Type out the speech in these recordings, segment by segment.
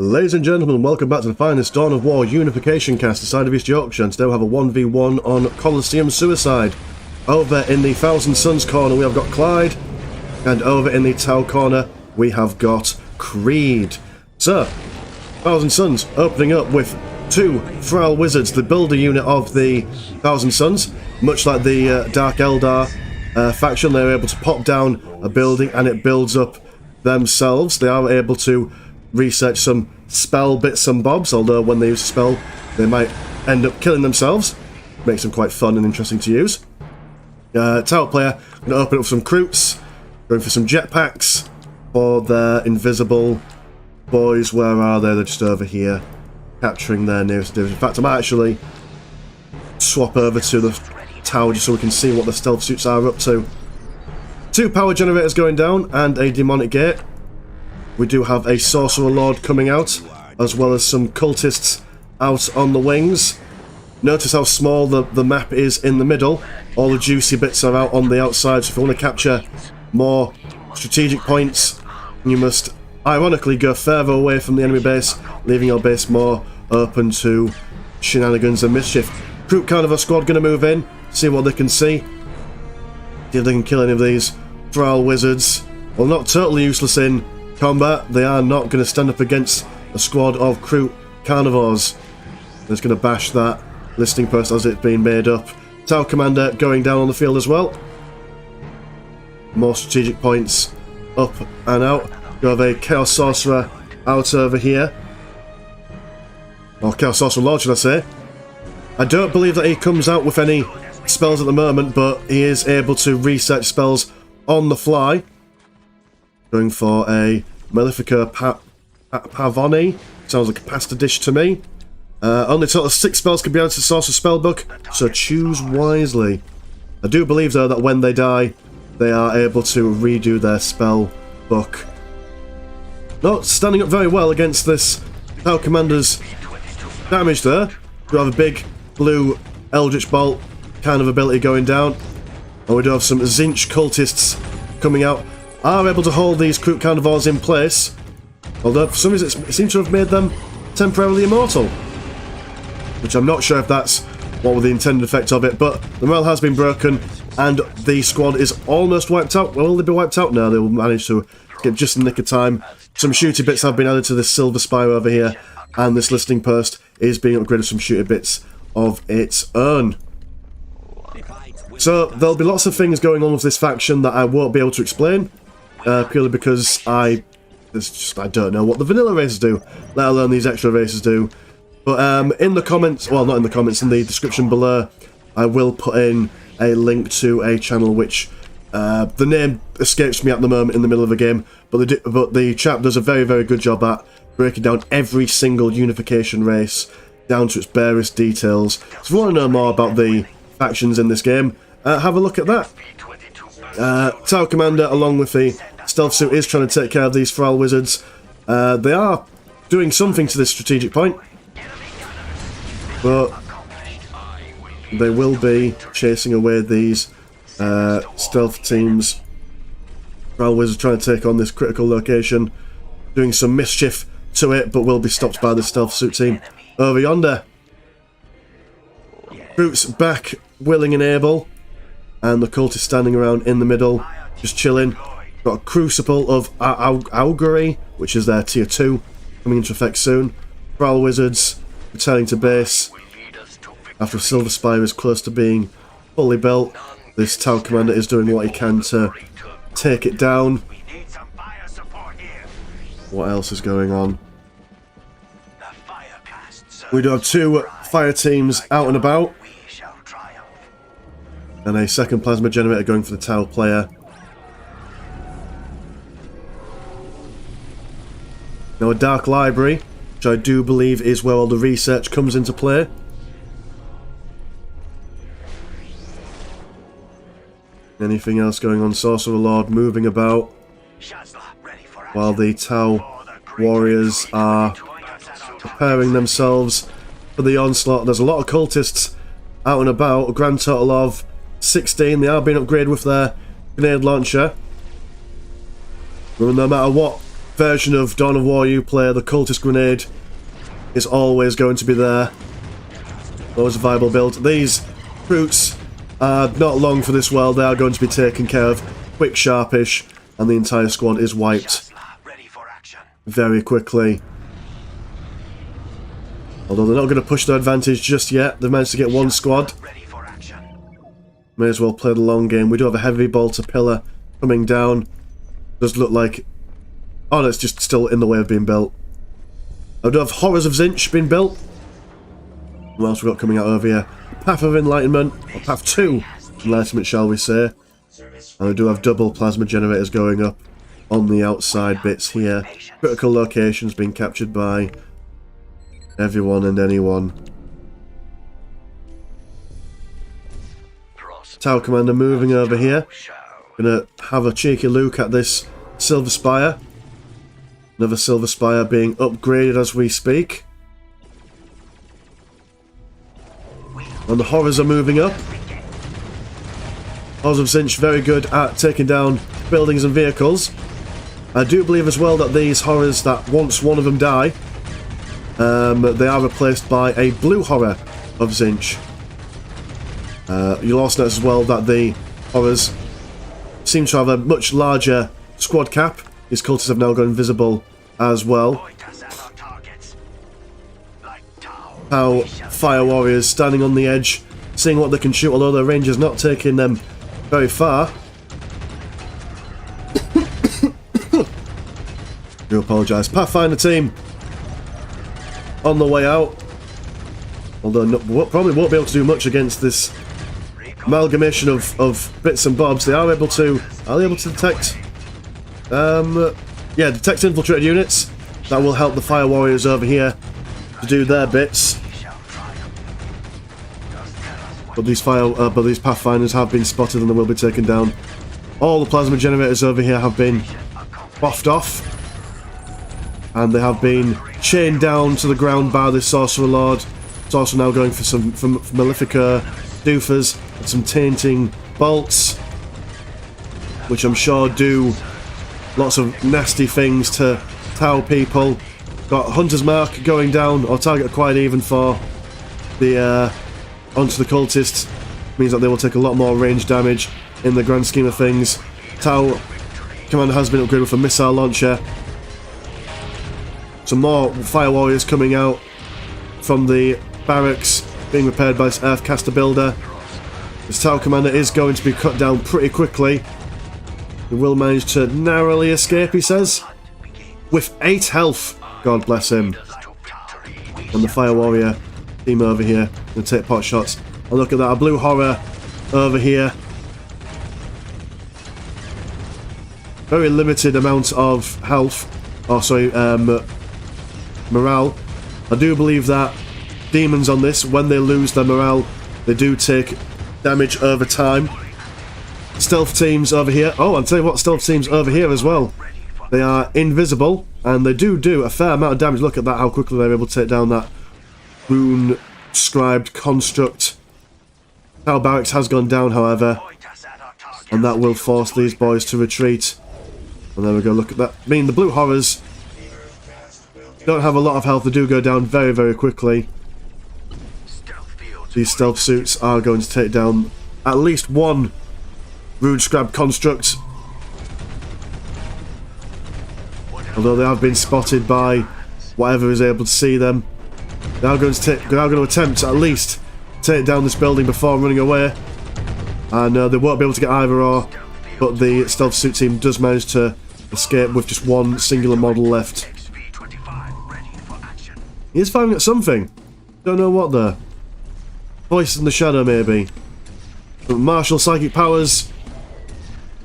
Ladies and gentlemen, welcome back to the finest Dawn of War Unification cast aside of East Yorkshire, and today we have a 1v1 on Colosseum Suicide. Over in the Thousand Suns corner we have got Clyde, and over in the Tau corner we have got Creed. So, Thousand Suns opening up with two Thrall Wizards, the builder unit of the Thousand Suns. Much like the Dark Eldar faction, they're able to pop down a building and it builds up themselves. They are able to research some spell bits and bobs, although when they use a spell they might end up killing themselves. Makes them quite fun and interesting to use. Tower player going to open up some Kroots, going for some jetpacks for their invisible boys. Where are they? They're just over here, capturing their nearest division. In fact, I might actually swap over to the tower just so we can see what the stealth suits are up to. Two power generators going down and a demonic gate. We do have a Sorcerer Lord coming out, as well as some cultists out on the wings. Notice how small the map is in the middle. All the juicy bits are out on the outside, so if you want to capture more strategic points, you must ironically go further away from the enemy base, leaving your base more open to shenanigans and mischief. Group Carnivore squad going to move in, see what they can see. See if they can kill any of these Thrall Wizards. Well, not totally useless in combat, they are not going to stand up against a squad of Croup Carnivores. They're just going to bash that listing post as it's being made up. Tower Commander going down on the field as well. More strategic points up and out. You have a Chaos Sorcerer out over here. Or Chaos Sorcerer Lord, should I say. I don't believe that he comes out with any spells at the moment, but he is able to research spells on the fly. Going for a Malefica Pavoni. Sounds like a pasta dish to me. Only a total of 6 spells can be added to the Sorcerer Spellbook, so choose wisely. I do believe, though, that when they die, they are able to redo their spell book. Not standing up very well against this Tower Commander's damage there. We have a big blue Eldritch Bolt kind of ability going down. And we do have some Zinch cultists coming out. Are able to hold these Croup Carnivores in place, although for some reason it seems to have made them temporarily immortal, which I'm not sure if that's what was the intended effect of it, but the morale has been broken and the squad is almost wiped out. Well, will they be wiped out? No, they will manage to get just in the nick of time. Some shooty bits have been added to this Silver Spire over here, and this listening post is being upgraded with some shooty bits of its own. So there'll be lots of things going on with this faction that I won't be able to explain, purely because I don't know what the vanilla races do, let alone these extra races do. But in the comments, well, not in the comments, in the description below, I will put in a link to a channel which the name escapes me at the moment in the middle of the game, but the chap does a very, very good job at breaking down every single Unification race down to its barest details. So if you want to know more about the factions in this game, have a look at that. Tower Commander, along with the Stealth Suit, is trying to take care of these Thrall Wizards. They are doing something to this strategic point, but they will be chasing away these stealth teams. Thrall Wizards trying to take on this critical location, doing some mischief to it, but will be stopped by the Stealth Suit team over yonder. Brutes back, willing and able, and the cult is standing around in the middle, just chilling. Got a Crucible of Augury, which is their tier 2, coming into effect soon. Thrall Wizards returning to base after Silver Spire is close to being fully built. This Tower Commander is doing what he can to take it down. What else is going on? We do have 2 fire teams out and about, and a second plasma generator going for the Tower player. Now a Dark Library, which I do believe is where all the research comes into play. Anything else going on? Sorcerer Lord moving about, while the Tau warriors are preparing themselves for the onslaught. There's a lot of cultists out and about, a grand total of 16. They are being upgraded with their grenade launcher. No matter what version of Dawn of War you play, the cultist grenade is always going to be there. Always a viable build. These fruits are not long for this world. They are going to be taken care of quick, sharpish, and the entire squad is wiped very quickly. Although they're not going to push their advantage just yet. They've managed to get one squad. May as well play the long game. We do have a heavy bolter pillar coming down. Does look like... oh no, it's just still in the way of being built. I do have Horrors of Tzeentch being built. What else we got coming out over here? Path of Enlightenment, or Path 2 Enlightenment, shall we say. And we do have double plasma generators going up on the outside bits here. Critical locations being captured by everyone and anyone. Tower Commander moving over here. Gonna have a cheeky look at this Silver Spire. Another Silver Spire being upgraded as we speak. And the Horrors are moving up. Horrors of Tzeentch very good at taking down buildings and vehicles. I do believe as well that these Horrors, that once one of them die, they are replaced by a blue Horror of Tzeentch. You'll also notice as well that the Horrors seem to have a much larger squad cap. These cultists have now gone invisible as well. How Fire Warriors standing on the edge, seeing what they can shoot, although their range is not taking them very far. Do apologise. Pathfinder team on the way out. Although probably won't be able to do much against this amalgamation of bits and bobs. They are able to detect yeah, detect infiltrated units. That will help the Fire Warriors over here to do their bits. But these Pathfinders have been spotted and they will be taken down. All the plasma generators over here have been buffed off. And they have been chained down to the ground by the Sorcerer Lord. It's also now going for some Malefica doofers and some tainting bolts, which I'm sure do lots of nasty things to Tau people. Got Hunter's Mark going down, or target quite even for the onto the cultists. Means that they will take a lot more range damage in the grand scheme of things. Tau Commander has been upgraded with a missile launcher. Some more Fire Warriors coming out from the barracks, being repaired by this Earthcaster builder. This Tower Commander is going to be cut down pretty quickly. He will manage to narrowly escape, he says, with 8 health. God bless him. And the Fire Warrior team over here going to take pot shots. And look at that, a blue Horror over here. Very limited amount of health. Oh, sorry, morale. I do believe that demons on this, when they lose their morale, they do take damage over time. Stealth teams over here. Oh, I'll tell you what, stealth teams over here as well. They are invisible, and they do a fair amount of damage. Look at that, how quickly they're able to take down that rune-scribed construct. Our barracks has gone down, however, and that will force these boys to retreat. And there we go, look at that. I mean, the blue Horrors don't have a lot of health. They do go down very, very quickly. These stealth suits are going to take down at least one rune-scribed construct. Although they have been spotted by whatever is able to see them. They are going to attempt to at least take down this building before running away. And they won't be able to get either or. But the stealth suit team does manage to escape with just one singular model left. He is firing at something. Don't know what though. Voice in the shadow, maybe. But martial psychic powers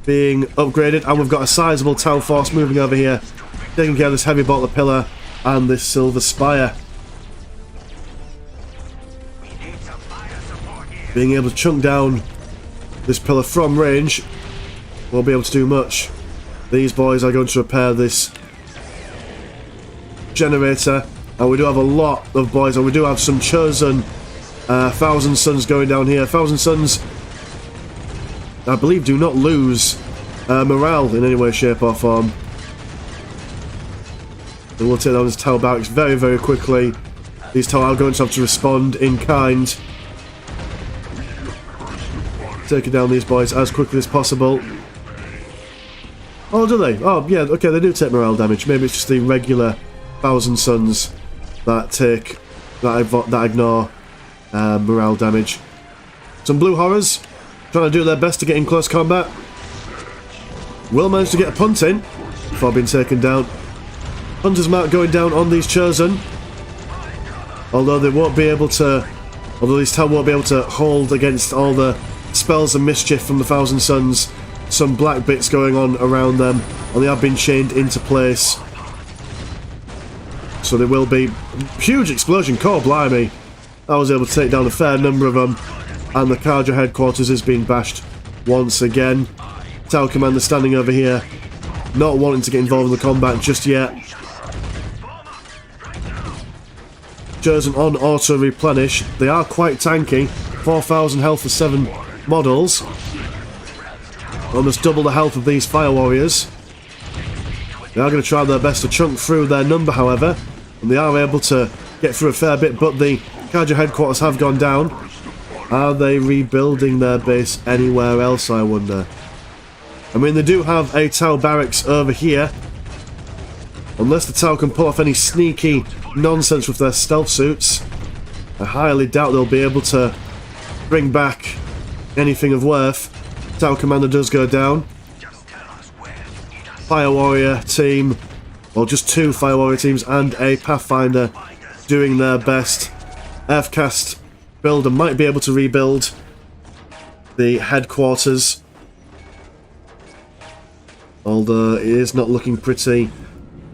being upgraded, and we've got a sizable Tau force moving over here, taking care of this heavy bolter pillar and this silver spire. Being able to chunk down this pillar from range won't be able to do much. These boys are going to repair this generator, and we do have a lot of boys, and we do have some chosen Thousand Suns going down here. Thousand Suns, I believe, do not lose morale in any way, shape or form. They will take down this tower barracks very, very quickly. These tower are going to have to respond in kind. Taking down these boys as quickly as possible. Oh, do they? Oh, yeah, okay, they do take morale damage. Maybe it's just the regular Thousand Suns that ignore morale damage. Some blue horrors trying to do their best to get in close combat. Will manage to get a punt in before being taken down. Hunter's mark going down on these Chosen. Although they won't be able to... Although these tower won't be able to hold against all the spells and mischief from the Thousand Suns. Some black bits going on around them, and they have been chained into place. So there will be huge explosion. Core blimey. I was able to take down a fair number of them, and the Carja headquarters is being bashed once again. Tower commander standing over here, not wanting to get involved in the combat just yet. Chosen on auto replenish. They are quite tanky. 4,000 health for 7 models. Almost double the health of these fire warriors. They are going to try their best to chunk through their number, however, and they are able to get through a fair bit, but the Carja headquarters have gone down. Are they rebuilding their base anywhere else, I wonder? I mean, they do have a Tau barracks over here. Unless the Tau can pull off any sneaky nonsense with their stealth suits, I highly doubt they'll be able to bring back anything of worth. Tau commander does go down. Fire warrior team, well, just 2 fire warrior teams and a pathfinder doing their best. FCast builder might be able to rebuild the headquarters, although it is not looking pretty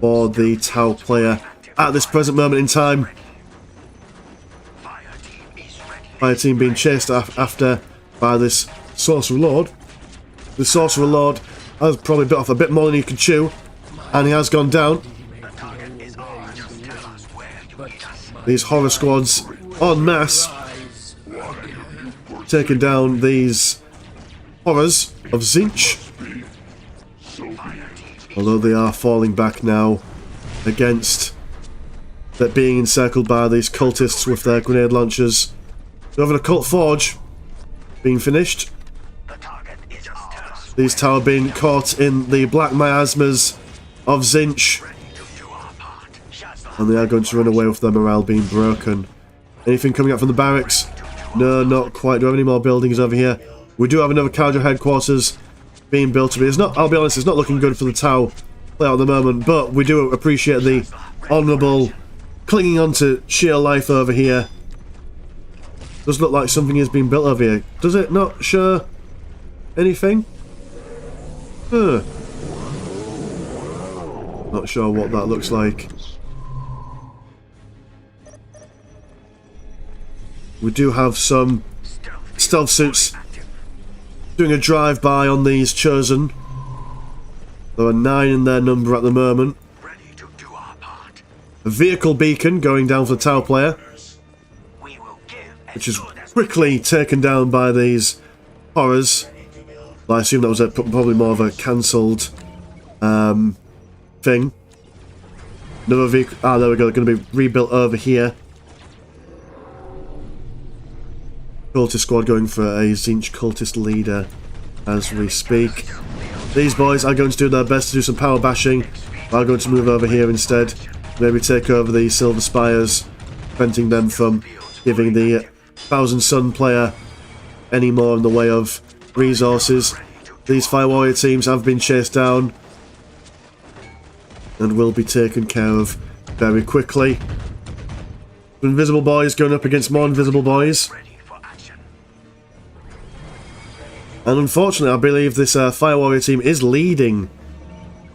for the Tau player at this present moment in time. Fire team being chased after by this Sorcerer Lord. The Sorcerer Lord has probably bit off a bit more than he can chew, and he has gone down. These horror squads en masse taking down these horrors of Tzeentch. Although they are falling back now against that being encircled by these cultists with their grenade launchers. We have an occult forge being finished. These tower being caught in the black miasmas of Tzeentch, and they are going to run away with their morale being broken. Anything coming up from the barracks? No, not quite. Do we have any more buildings over here? We do have another Carja headquarters being built. It's not, I'll be honest, it's not looking good for the Tau player at the moment, but we do appreciate the honourable clinging on to sheer life over here. Does look like something is being built over here. Does it not show anything? Huh. Not sure what that looks like. We do have some stealth suits doing a drive-by on these Chosen. There are 9 in their number at the moment. A vehicle beacon going down for the Tau player, which is quickly taken down by these horrors. I assume that was probably more of a cancelled thing. Another vehicle. Ah, there we go. They're going to be rebuilt over here. Cultist squad going for a Tzeentch cultist leader as we speak. These boys are going to do their best to do some power bashing. Are going to move over here instead. Maybe take over the Silver Spires, preventing them from giving the Thousand Sun player any more in the way of resources. These Fire Warrior teams have been chased down and will be taken care of very quickly. Invisible boys going up against more invisible boys. And unfortunately, I believe this Fire Warrior team is leading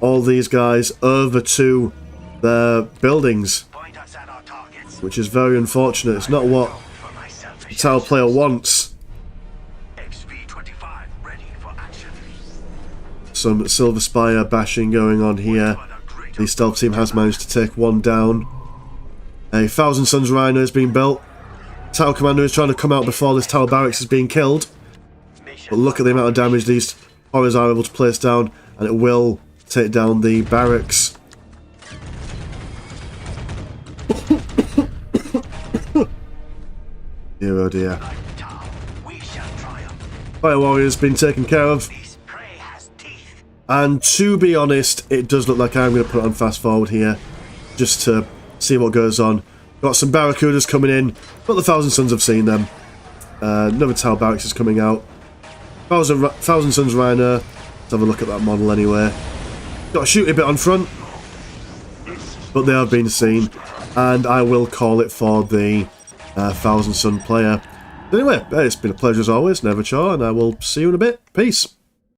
all these guys over to their buildings, which is very unfortunate. It's not what the Tau player wants. Some Silver Spire bashing going on here. The stealth team has managed to take one down. A Thousand Suns Rhino is being built. Tau commander is trying to come out before this Tau barracks is being killed. But look at the amount of damage these horrors are able to place down, and it will take down the barracks. Dear oh dear. Fire Warrior's been taken care of. And to be honest, it does look like I'm going to put it on fast forward here, just to see what goes on. Got some Barracudas coming in, but the Thousand Suns have seen them. Another Tau Barracks is coming out. Thousand Suns Rhino. Let's have a look at that model anyway. Got a shooty bit on front, but they have been seen, and I will call it for the Thousand Sun player. Anyway, it's been a pleasure as always, never chore, and I will see you in a bit. Peace.